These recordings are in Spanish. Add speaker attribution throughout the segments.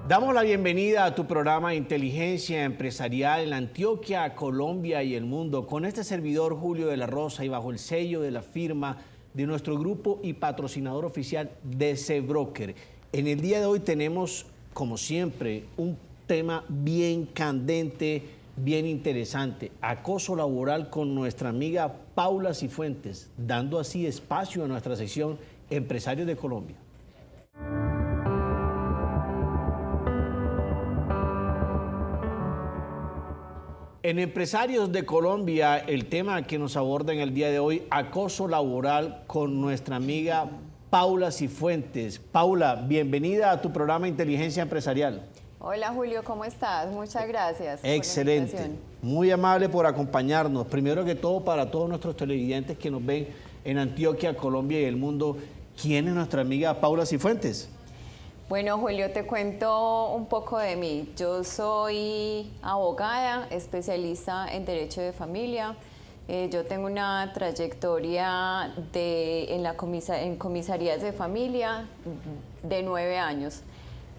Speaker 1: Damos la bienvenida a tu programa Inteligencia Empresarial en Antioquia, Colombia y el mundo, con este servidor Julio de la Rosa y bajo el sello de la firma de nuestro grupo y patrocinador oficial DC Broker. En el día de hoy tenemos, como siempre, un tema bien candente, bien interesante, acoso laboral con nuestra amiga Paula Cifuentes, dando así espacio a nuestra sección Empresarios de Colombia. En Empresarios de Colombia, el tema que nos aborda en el día de hoy, acoso laboral con nuestra amiga Paula Cifuentes. Paula, bienvenida a tu programa Inteligencia Empresarial.
Speaker 2: Hola Julio, ¿cómo estás? Muchas gracias.
Speaker 1: Excelente,
Speaker 2: por la invitación.
Speaker 1: Muy amable por acompañarnos. Primero que todo, para todos nuestros televidentes que nos ven en Antioquia, Colombia y el mundo, ¿quién es nuestra amiga Paula Cifuentes?
Speaker 2: Bueno, Julio, te cuento un poco de mí. Yo soy abogada, especialista en Derecho de Familia. Yo tengo una trayectoria en comisarías de familia de 9 años.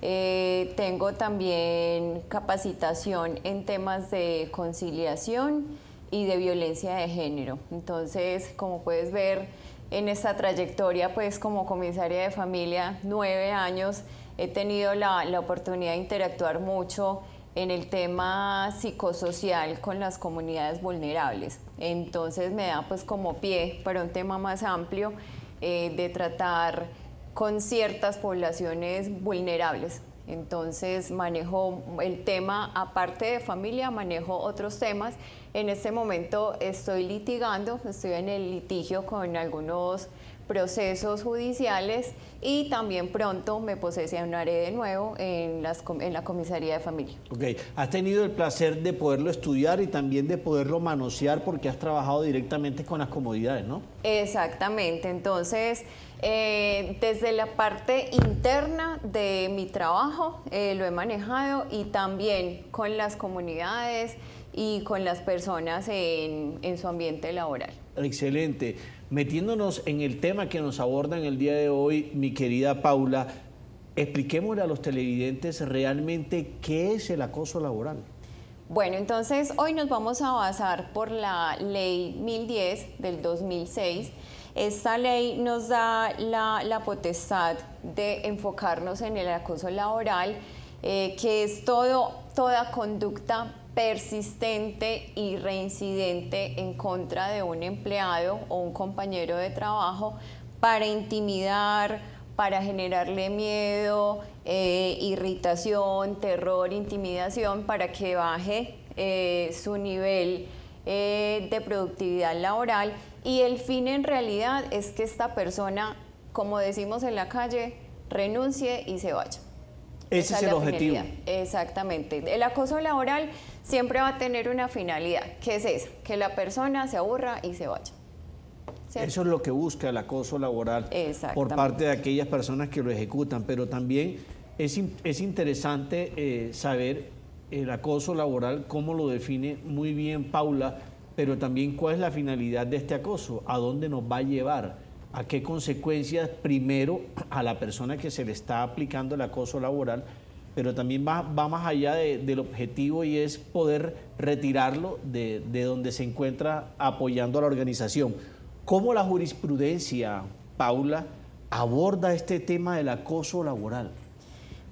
Speaker 2: Tengo también capacitación en temas de conciliación y de violencia de género. Entonces, como puedes ver en esta trayectoria, pues como comisaria de familia, 9 años, he tenido la oportunidad de interactuar mucho en el tema psicosocial con las comunidades vulnerables. Entonces me da pues como pie para un tema más amplio de tratar con ciertas poblaciones vulnerables. Entonces manejo el tema, aparte de familia, manejo otros temas. En este momento estoy litigando, estoy en el litigio con algunos procesos judiciales y también pronto me posesionaré de nuevo en la comisaría de familia.
Speaker 1: Ok, has tenido el placer de poderlo estudiar y también de poderlo manosear porque has trabajado directamente con las comodidades, ¿no?
Speaker 2: Exactamente, entonces desde la parte interna de mi trabajo lo he manejado y también con las comunidades y con las personas en su ambiente laboral.
Speaker 1: Excelente. Metiéndonos en el tema que nos aborda en el día de hoy, mi querida Paula, expliquémosle a los televidentes realmente qué es el acoso laboral.
Speaker 2: Bueno, entonces hoy nos vamos a basar por la Ley 1010 del 2006. Esta ley nos da la potestad de enfocarnos en el acoso laboral, que es toda conducta persistente y reincidente en contra de un empleado o un compañero de trabajo para intimidar, para generarle miedo, irritación, terror, intimidación, para que baje su nivel de productividad laboral. Y el fin en realidad es que esta persona, como decimos en la calle, renuncie y se vaya.
Speaker 1: Ese es el objetivo.
Speaker 2: Exactamente. El acoso laboral siempre va a tener una finalidad, que es esa, que la persona se aburra y se vaya. ¿Cierto?
Speaker 1: Eso es lo que busca el acoso laboral por parte de aquellas personas que lo ejecutan, pero también es interesante saber el acoso laboral, cómo lo define muy bien Paula, pero también cuál es la finalidad de este acoso, a dónde nos va a llevar, a qué consecuencias, primero a la persona que se le está aplicando el acoso laboral, pero también va más allá del objetivo y es poder retirarlo de donde se encuentra apoyando a la organización. ¿Cómo la jurisprudencia, Paula, aborda este tema del acoso laboral?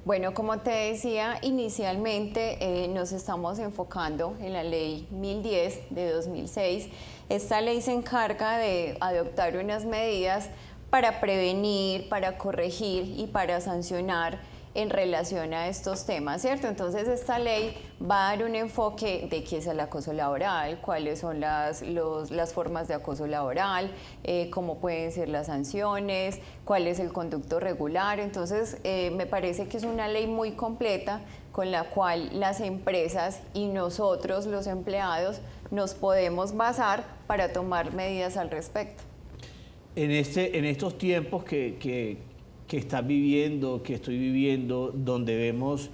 Speaker 2: Bueno, como te decía inicialmente, nos estamos enfocando en la Ley 1010 de 2006. Esta ley se encarga de adoptar unas medidas para prevenir, para corregir y para sancionar en relación a estos temas, ¿cierto? Entonces esta ley va a dar un enfoque de qué es el acoso laboral, cuáles son las formas de acoso laboral, cómo pueden ser las sanciones, cuál es el conducto regular. Entonces me parece que es una ley muy completa con la cual las empresas y nosotros los empleados nos podemos basar para tomar medidas al respecto.
Speaker 1: En estos tiempos que estás viviendo, que estoy viviendo, donde vemos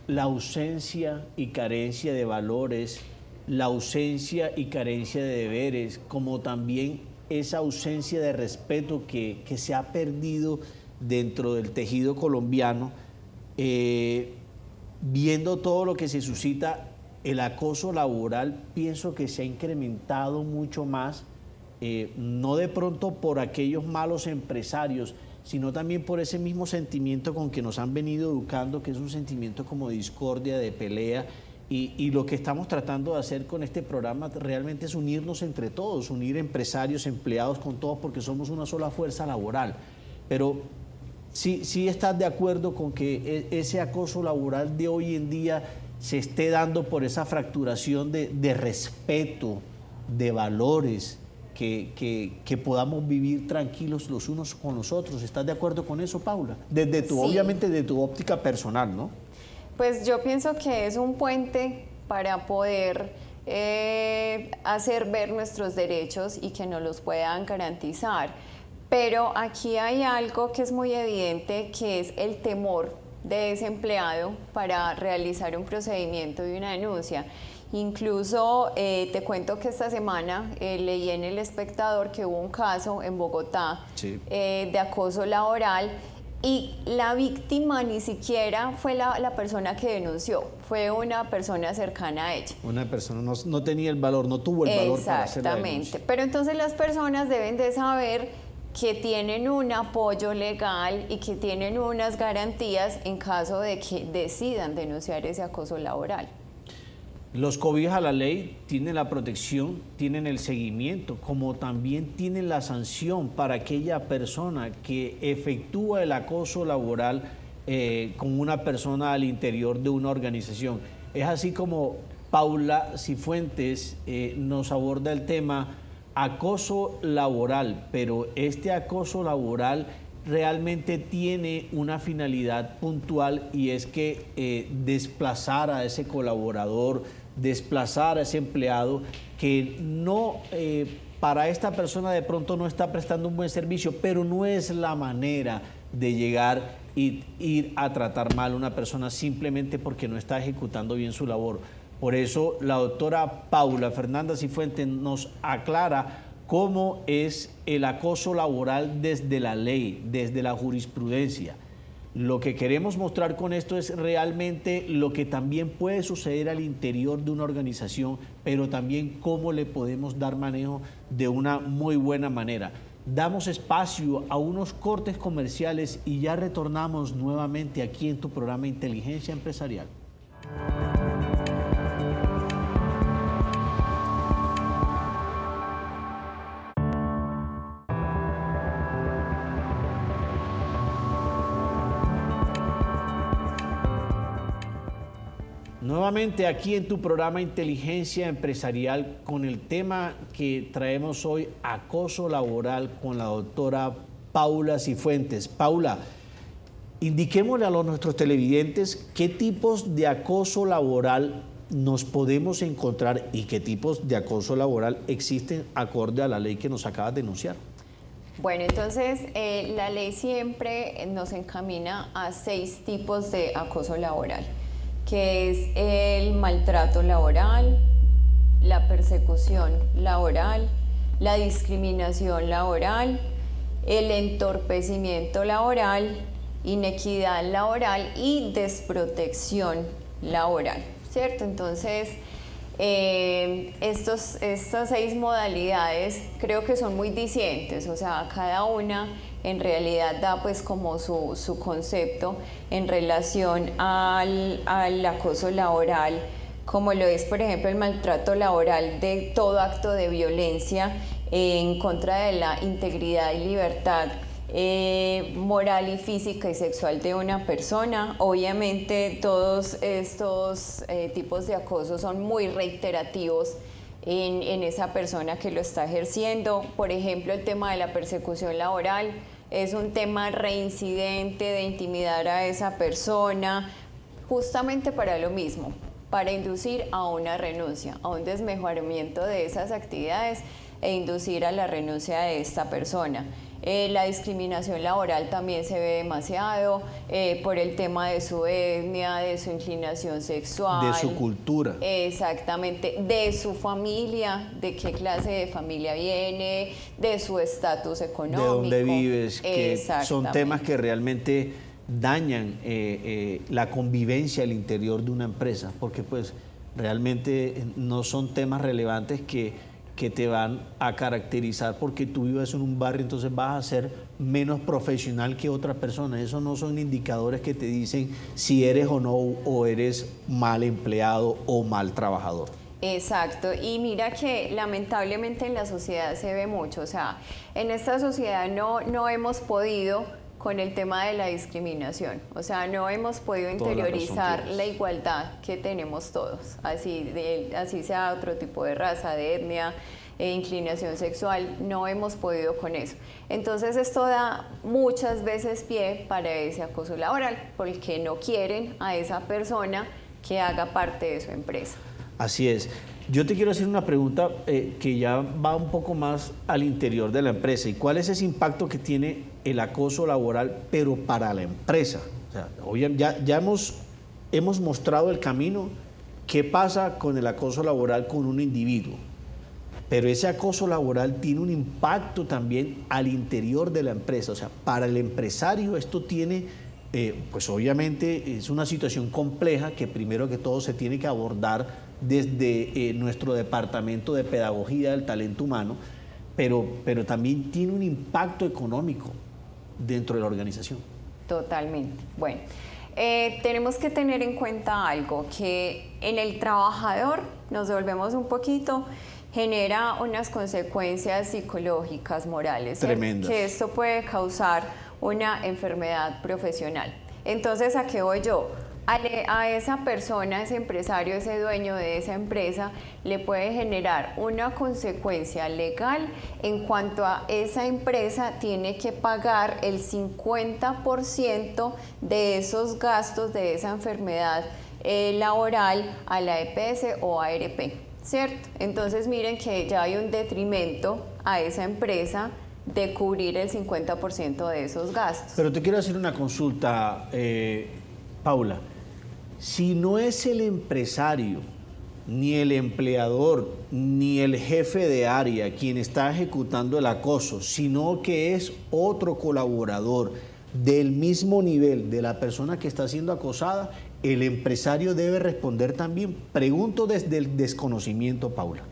Speaker 1: la ausencia y carencia de valores, la ausencia y carencia de deberes, como también esa ausencia de respeto que se ha perdido dentro del tejido colombiano, viendo todo lo que se suscita, el acoso laboral pienso que se ha incrementado mucho más, no de pronto por aquellos malos empresarios, sino también por ese mismo sentimiento con que nos han venido educando, que es un sentimiento como de discordia, de pelea, y lo que estamos tratando de hacer con este programa realmente es unirnos entre todos, unir empresarios, empleados con todos, porque somos una sola fuerza laboral. Pero sí estás de acuerdo con que ese acoso laboral de hoy en día se esté dando por esa fracturación de respeto, de valores, que podamos vivir tranquilos los unos con los otros. ¿Estás de acuerdo con eso, Paula? Sí. Obviamente de tu óptica personal, ¿no?
Speaker 2: Pues yo pienso que es un puente para poder hacer ver nuestros derechos y que nos los puedan garantizar. Pero aquí hay algo que es muy evidente, que es el temor de ese empleado para realizar un procedimiento y una denuncia. Incluso te cuento que esta semana leí en El Espectador que hubo un caso en Bogotá de acoso laboral, y la víctima ni siquiera fue la persona que denunció, fue una persona cercana a ella.
Speaker 1: Una persona no tenía el valor, no tuvo el valor para hacer la denuncia.
Speaker 2: Exactamente, pero entonces las personas deben de saber que tienen un apoyo legal y que tienen unas garantías en caso de que decidan denunciar ese acoso laboral.
Speaker 1: Los cobijas a la ley tienen la protección, tienen el seguimiento, como también tienen la sanción para aquella persona que efectúa el acoso laboral con una persona al interior de una organización. Es así como Paula Cifuentes nos aborda el tema acoso laboral, pero este acoso laboral realmente tiene una finalidad puntual, y es que desplazar a ese colaborador, desplazar a ese empleado que no, para esta persona de pronto no está prestando un buen servicio, pero no es la manera de llegar y ir a tratar mal a una persona simplemente porque no está ejecutando bien su labor. Por eso la doctora Paula Fernanda Cifuentes nos aclara cómo es el acoso laboral desde la ley, desde la jurisprudencia. Lo que queremos mostrar con esto es realmente lo que también puede suceder al interior de una organización, pero también cómo le podemos dar manejo de una muy buena manera. Damos espacio a unos cortes comerciales y ya retornamos nuevamente aquí en tu programa Inteligencia Empresarial. Nuevamente aquí en tu programa Inteligencia Empresarial con el tema que traemos hoy, acoso laboral, con la doctora Paula Cifuentes. Paula, indiquémosle a nuestros televidentes qué tipos de acoso laboral nos podemos encontrar y qué tipos de acoso laboral existen acorde a la ley que nos acabas de denunciar.
Speaker 2: Bueno, entonces la ley siempre nos encamina a 6 tipos de acoso laboral, que es el maltrato laboral, la persecución laboral, la discriminación laboral, el entorpecimiento laboral, inequidad laboral y desprotección laboral, ¿cierto? Entonces, estas 6 modalidades creo que son muy discientes, o sea, cada una en realidad da pues como su concepto en relación al acoso laboral, como lo es por ejemplo el maltrato laboral de todo acto de violencia en contra de la integridad y libertad moral y física y sexual de una persona. Obviamente todos estos tipos de acoso son muy reiterativos en esa persona que lo está ejerciendo. Por ejemplo, el tema de la persecución laboral es un tema reincidente de intimidar a esa persona justamente para lo mismo, para inducir a una renuncia, a un desmejoramiento de esas actividades e inducir a la renuncia de esta persona. La discriminación laboral también se ve demasiado por el tema de su etnia, de su inclinación sexual.
Speaker 1: De su cultura.
Speaker 2: Exactamente, de su familia, de qué clase de familia viene, de su estatus económico.
Speaker 1: De dónde vives, que son temas que realmente dañan la convivencia al interior de una empresa, porque pues realmente no son temas relevantes que te van a caracterizar porque tú vives en un barrio, entonces vas a ser menos profesional que otra persona. Esos no son indicadores que te dicen si eres o no, o eres mal empleado o mal trabajador.
Speaker 2: Exacto, y mira que lamentablemente en la sociedad se ve mucho, o sea, en esta sociedad no hemos podido con el tema de la discriminación, o sea, no hemos podido interiorizar la igualdad que tenemos todos, así sea otro tipo de raza, de etnia, inclinación sexual, no hemos podido con eso. Entonces esto da muchas veces pie para ese acoso laboral, porque no quieren a esa persona que haga parte de su empresa.
Speaker 1: Así es. Yo te quiero hacer una pregunta que ya va un poco más al interior de la empresa. ¿Y cuál es ese impacto que tiene el acoso laboral, pero para la empresa? O sea, ya hemos mostrado el camino. ¿Qué pasa con el acoso laboral con un individuo? Pero ese acoso laboral tiene un impacto también al interior de la empresa. O sea, para el empresario esto tiene... pues obviamente es una situación compleja que primero que todo se tiene que abordar desde nuestro departamento de pedagogía del talento humano, pero también tiene un impacto económico dentro de la organización.
Speaker 2: Totalmente. Bueno, tenemos que tener en cuenta algo, que en el trabajador, nos devolvemos un poquito, genera unas consecuencias psicológicas, morales,
Speaker 1: tremendas,
Speaker 2: que esto puede causar una enfermedad profesional. Entonces, ¿a qué voy yo? A esa persona, ese empresario, ese dueño de esa empresa, le puede generar una consecuencia legal en cuanto a esa empresa tiene que pagar el 50% de esos gastos de esa enfermedad laboral a la EPS o ARP, ¿cierto? Entonces miren que ya hay un detrimento a esa empresa de cubrir el 50% de esos gastos.
Speaker 1: Pero te quiero hacer una consulta, Paula. Si no es el empresario, ni el empleador, ni el jefe de área quien está ejecutando el acoso, sino que es otro colaborador del mismo nivel de la persona que está siendo acosada, el empresario debe responder también. Pregunto desde el desconocimiento, Paula.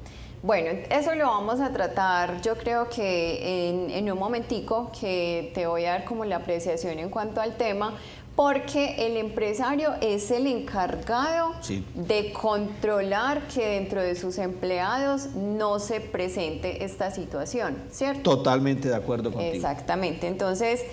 Speaker 2: Bueno, eso lo vamos a tratar, yo creo que en un momentico, que te voy a dar como la apreciación en cuanto al tema, porque el empresario es el encargado de controlar que dentro de sus empleados no se presente esta situación, ¿cierto?
Speaker 1: Totalmente de acuerdo contigo.
Speaker 2: Exactamente, entonces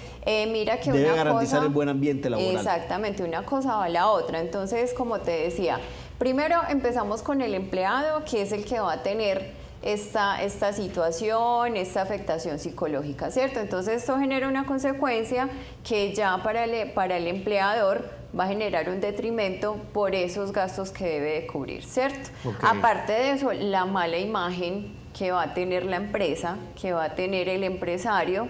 Speaker 2: mira que
Speaker 1: debe garantizar el buen ambiente laboral.
Speaker 2: Exactamente, una cosa va a la otra. Entonces, como te decía, primero empezamos con el empleado, que es el que va a tener esta situación, esta afectación psicológica, ¿cierto? Entonces esto genera una consecuencia que ya para el empleador va a generar un detrimento por esos gastos que debe de cubrir, ¿cierto? Okay. Aparte de eso, la mala imagen que va a tener la empresa, que va a tener el empresario,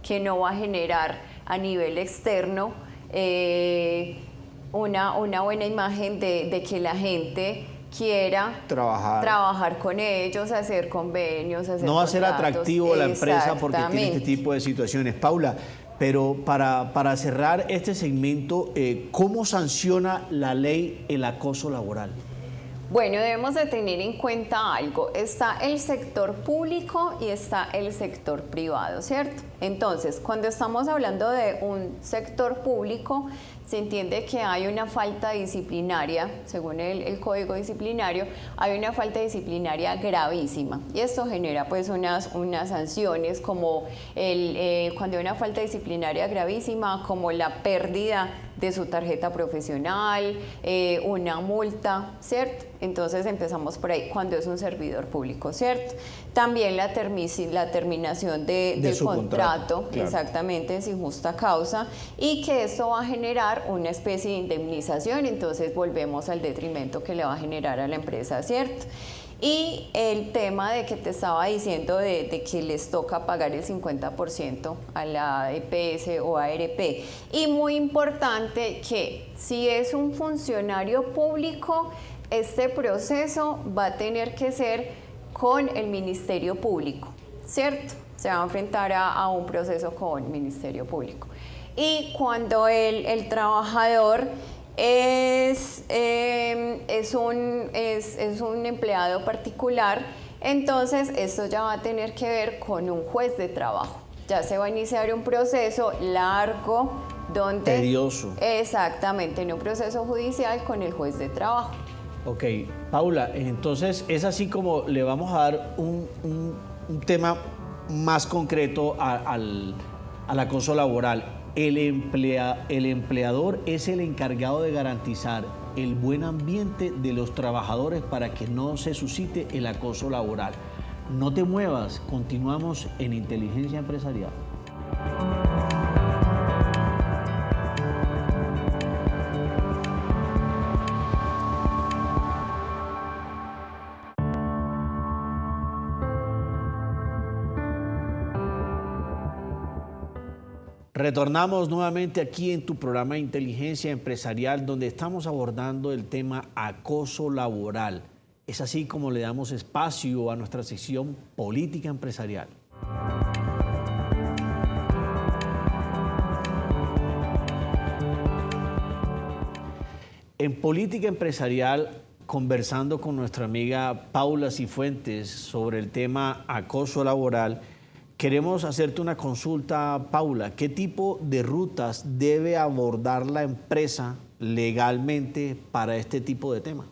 Speaker 2: que no va a generar a nivel externo una buena imagen de que la gente quiera trabajar con ellos, hacer convenios, hacer
Speaker 1: no va a ser atractivo la empresa porque tiene este tipo de situaciones. Paula, pero para cerrar este segmento, ¿cómo sanciona la ley el acoso laboral?
Speaker 2: Bueno, debemos de tener en cuenta algo. Está el sector público y está el sector privado, ¿cierto? Entonces, cuando estamos hablando de un sector público, se entiende que hay una falta disciplinaria, según el código disciplinario, hay una falta disciplinaria gravísima. Y esto genera pues unas sanciones como cuando hay una falta disciplinaria gravísima, como la pérdida de su tarjeta profesional, una multa, ¿cierto? Entonces empezamos por ahí, cuando es un servidor público, ¿cierto? También la terminación del contrato, claro. Exactamente, sin justa causa, y que esto va a generar una especie de indemnización, entonces volvemos al detrimento que le va a generar a la empresa, ¿cierto? Y el tema de que te estaba diciendo de que les toca pagar el 50% a la EPS o ARP. Y muy importante que si es un funcionario público, este proceso va a tener que ser con el Ministerio Público, ¿cierto? Se va a enfrentar a un proceso con el Ministerio Público. Y cuando el trabajador es un empleado particular, entonces esto ya va a tener que ver con un juez de trabajo. Ya se va a iniciar un proceso largo donde...
Speaker 1: Tedioso.
Speaker 2: Exactamente, en un proceso judicial con el juez de trabajo.
Speaker 1: Ok, Paula, entonces es así como le vamos a dar un tema más concreto al acoso laboral. El empleador es el encargado de garantizar el buen ambiente de los trabajadores para que no se suscite el acoso laboral. No te muevas, continuamos en Inteligencia Empresarial. Retornamos nuevamente aquí en tu programa de Inteligencia Empresarial, donde estamos abordando el tema acoso laboral. Es así como le damos espacio a nuestra sección Política Empresarial. En Política Empresarial, conversando con nuestra amiga Paula Cifuentes sobre el tema acoso laboral, queremos hacerte una consulta, Paula. ¿Qué tipo de rutas debe abordar la empresa legalmente para este tipo de temas?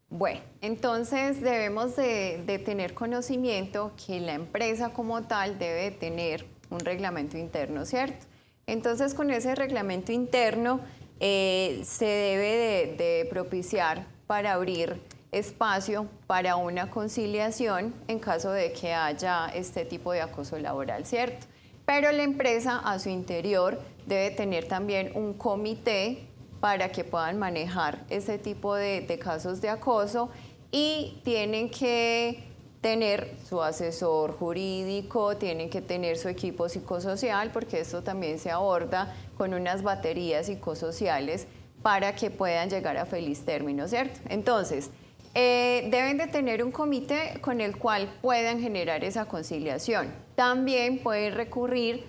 Speaker 2: Bueno, entonces debemos de tener conocimiento que la empresa como tal debe tener un reglamento interno, ¿cierto? Entonces, con ese reglamento interno se debe de propiciar para abrir espacio para una conciliación en caso de que haya este tipo de acoso laboral, ¿cierto? Pero la empresa a su interior debe tener también un comité para que puedan manejar ese tipo de casos de acoso, y tienen que tener su asesor jurídico, tienen que tener su equipo psicosocial, porque esto también se aborda con unas baterías psicosociales para que puedan llegar a feliz término, ¿cierto? Entonces, deben de tener un comité con el cual puedan generar esa conciliación. También pueden recurrir,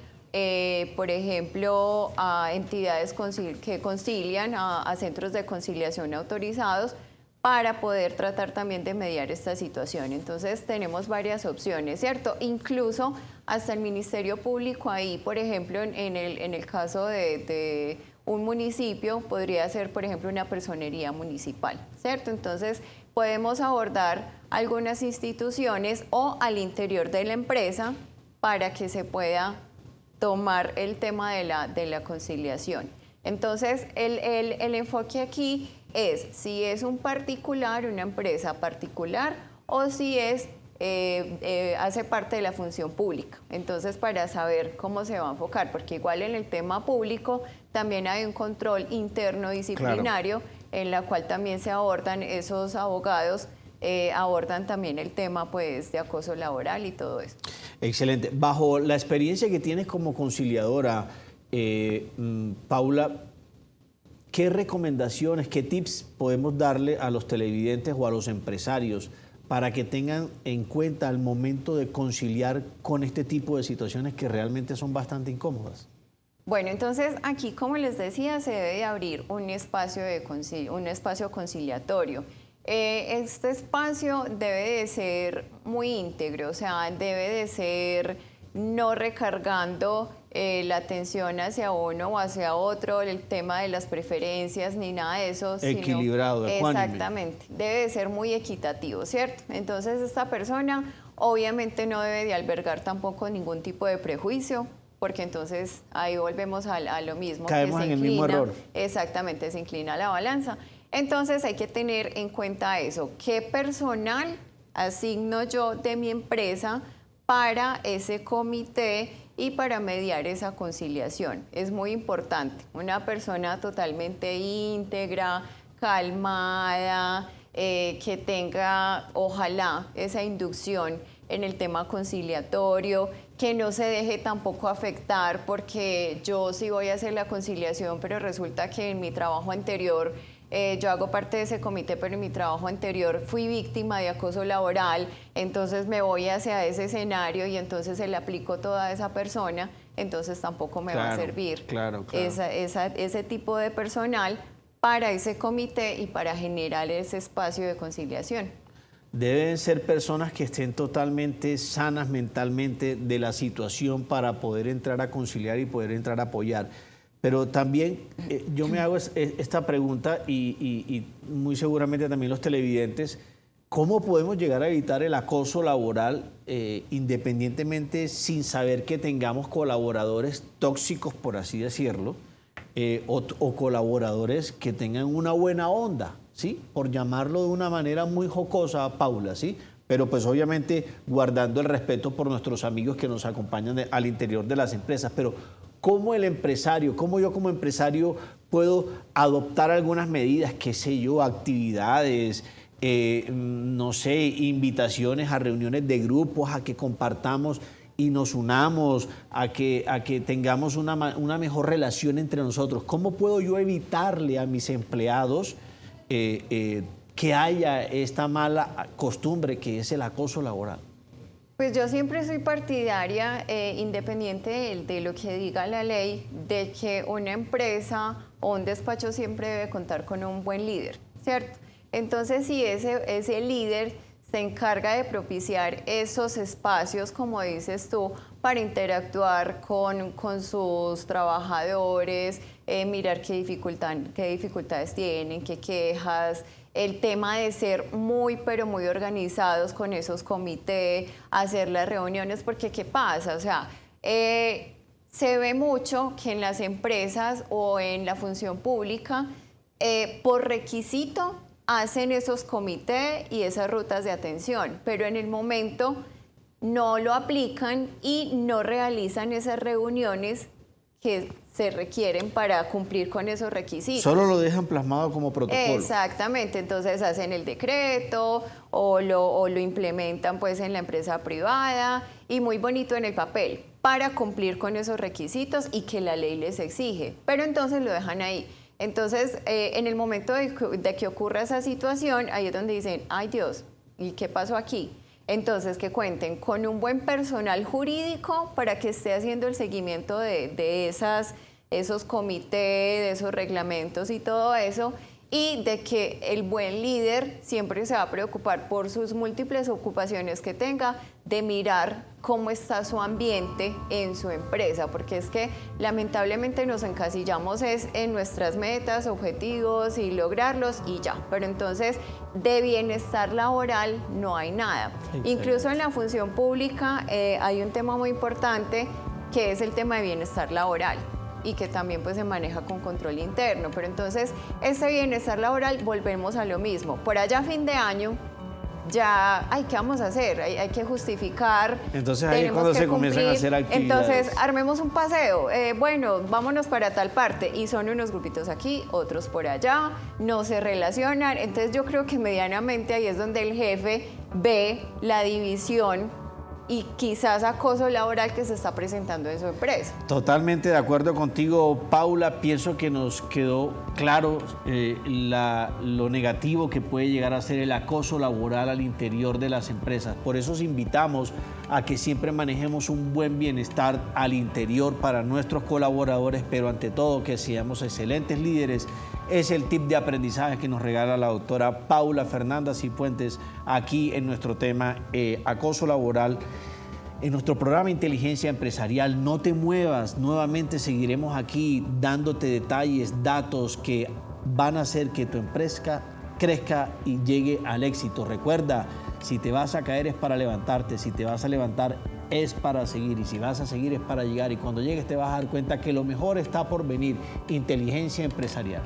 Speaker 2: por ejemplo, a entidades que concilian, a centros de conciliación autorizados, para poder tratar también de mediar esta situación. Entonces tenemos varias opciones, ¿cierto? Incluso hasta el Ministerio Público ahí, por ejemplo, en el caso de un municipio, podría ser, por ejemplo, una personería municipal, ¿cierto? Entonces podemos abordar algunas instituciones o al interior de la empresa para que se pueda tomar el tema de la conciliación. Entonces, el enfoque aquí es si es un particular, una empresa particular, o si es hace parte de la función pública. Entonces, para saber cómo se va a enfocar, porque igual en el tema público también hay un control interno disciplinario, claro, en la cual también se abordan esos abogados, abordan también el tema, pues, de acoso laboral y todo eso.
Speaker 1: Excelente. Bajo la experiencia que tienes como conciliadora, Paula, ¿qué recomendaciones, qué tips podemos darle a los televidentes o a los empresarios para que tengan en cuenta al momento de conciliar con este tipo de situaciones que realmente son bastante incómodas?
Speaker 2: Bueno, entonces aquí, como les decía, se debe de abrir un espacio conciliatorio. Este espacio debe de ser muy íntegro, o sea, debe de ser no recargando la atención hacia uno o hacia otro, el tema de las preferencias ni nada de eso.
Speaker 1: Equilibrado, ecuánime.
Speaker 2: Exactamente, debe de ser muy equitativo, ¿cierto? Entonces esta persona obviamente no debe de albergar tampoco ningún tipo de prejuicio, porque entonces ahí volvemos a lo mismo.
Speaker 1: Caemos en el mismo error.
Speaker 2: Exactamente, se inclina la balanza. Entonces hay que tener en cuenta eso, qué personal asigno yo de mi empresa para ese comité y para mediar esa conciliación. Es muy importante, una persona totalmente íntegra, calmada, que tenga, ojalá, esa inducción en el tema conciliatorio, que no se deje tampoco afectar, porque yo sí voy a hacer la conciliación, pero resulta que en mi trabajo anterior, yo hago parte de ese comité, pero en mi trabajo anterior fui víctima de acoso laboral, entonces me voy hacia ese escenario y entonces se le aplicó toda a esa persona. entonces tampoco me va a servir
Speaker 1: claro.
Speaker 2: ese tipo de personal para ese comité y para generar ese espacio de conciliación.
Speaker 1: Deben ser personas que estén totalmente sanas mentalmente de la situación para poder entrar a conciliar y poder entrar a apoyar. Pero también yo me hago esta pregunta y muy seguramente también los televidentes, ¿cómo podemos llegar a evitar el acoso laboral independientemente sin saber que tengamos colaboradores tóxicos, por así decirlo, o colaboradores que tengan una buena onda? ¿Sí? Por llamarlo de una manera muy jocosa, Paula, ¿sí? Pero pues obviamente guardando el respeto por nuestros amigos que nos acompañan al interior de las empresas. Pero ¿cómo el empresario, cómo yo como empresario puedo adoptar algunas medidas, qué sé yo, actividades, no sé, invitaciones a reuniones de grupos, a que compartamos y nos unamos, a que tengamos una mejor relación entre nosotros? ¿Cómo puedo yo evitarle a mis empleados que haya esta mala costumbre que es el acoso laboral?
Speaker 2: Pues yo siempre soy partidaria, independiente de lo que diga la ley, de que una empresa o un despacho siempre debe contar con un buen líder, ¿cierto? Entonces, si ese líder se encarga de propiciar esos espacios, como dices tú, para interactuar con sus trabajadores, mirar qué dificultades tienen, qué quejas, el tema de ser muy, pero muy organizados con esos comités, hacer las reuniones, porque ¿qué pasa? O sea, se ve mucho que en las empresas o en la función pública, por requisito, hacen esos comités y esas rutas de atención, pero en el momento no lo aplican y no realizan esas reuniones que se requieren para cumplir con esos requisitos.
Speaker 1: Solo lo dejan plasmado como protocolo.
Speaker 2: Exactamente, entonces hacen el decreto o lo implementan pues en la empresa privada y muy bonito en el papel para cumplir con esos requisitos y que la ley les exige, pero entonces lo dejan ahí. Entonces, en el momento de que ocurra esa situación, ahí es donde dicen, ay Dios, ¿y qué pasó aquí? Entonces, que cuenten con un buen personal jurídico para que esté haciendo el seguimiento de esos comités, de esos reglamentos y todo eso, y de que el buen líder siempre se va a preocupar por sus múltiples ocupaciones que tenga, de mirar cómo está su ambiente en su empresa, porque es que lamentablemente nos encasillamos en nuestras metas, objetivos y lograrlos y ya, pero entonces de bienestar laboral no hay nada. Excelente. Incluso en la función pública hay un tema muy importante que es el tema de bienestar laboral y que también pues se maneja con control interno, pero entonces ese bienestar laboral volvemos a lo mismo. Por allá a fin de año ya, ¿qué vamos a hacer? Hay que justificar.
Speaker 1: Entonces ahí es cuando se comienzan a hacer actividades.
Speaker 2: Entonces armemos un paseo, bueno, vámonos para tal parte, y son unos grupitos aquí, otros por allá, no se relacionan. Entonces yo creo que medianamente ahí es donde el jefe ve la división y quizás acoso laboral que se está presentando en su empresa.
Speaker 1: Totalmente de acuerdo contigo, Paula. Pienso que nos quedó claro lo negativo que puede llegar a ser el acoso laboral al interior de las empresas. Por eso os invitamos a que siempre manejemos un buen bienestar al interior para nuestros colaboradores, pero ante todo que seamos excelentes líderes. Es el tip de aprendizaje que nos regala la doctora Paula Fernanda Cifuentes aquí en nuestro tema acoso laboral. En nuestro programa Inteligencia Empresarial, no te muevas, nuevamente seguiremos aquí dándote detalles, datos que van a hacer que tu empresa crezca y llegue al éxito. Recuerda, si te vas a caer es para levantarte, si te vas a levantar es para seguir y si vas a seguir es para llegar, y cuando llegues te vas a dar cuenta que lo mejor está por venir. Inteligencia Empresarial.